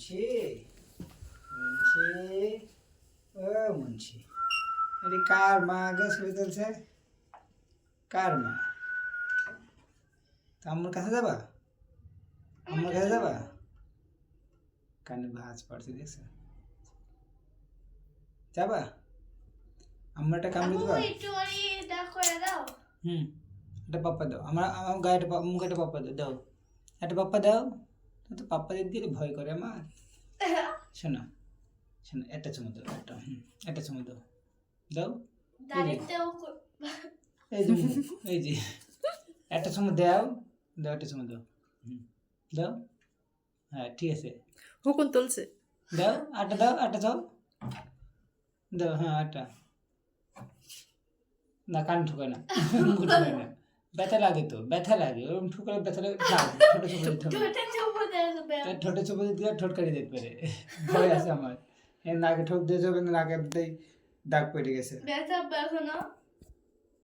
মুন্সি মুন্সি ও মুন্সি এটি কার মা আগে ছবি তুলছে কার মা তা আমার কাছে যাবা আমার কাছে যাবা কানে ভাঁজ পড়ছে দেখছো যাবা আমার একটা কামড়ে দিবা এটা পাপ্পা দাও আমার আমার গায়ে মুখে একটা পাপ্পা দাও দাও একটা পাপ্পা দাও তো পাপ্পা দিলে ভয় করে আমার শোনো শোনো একটা চুমু দাও একটা চুমু দাও দাও এই যে এই যে একটা চুমু দাও দাও একটা চুমু দাও দাও হ্যাঁ ঠিক আছে হুকুম তুলছে দাও আটা দাও দাও হ্যাঁ আটা না কান ঠুকায় না ঠুকায় না ব্যথা লাগে তো ব্যথা লাগে ওরকম ঠুকালে ব্যথা লাগে ঠোঁটে চুপে দিলে ঠোঁট কাটিয়ে দিতে পারে ভয় আছে আমার নাকে ঠোঁট দিয়ে যাবে নাকে দাগ পড়ে গেছে ব্যথা এখনো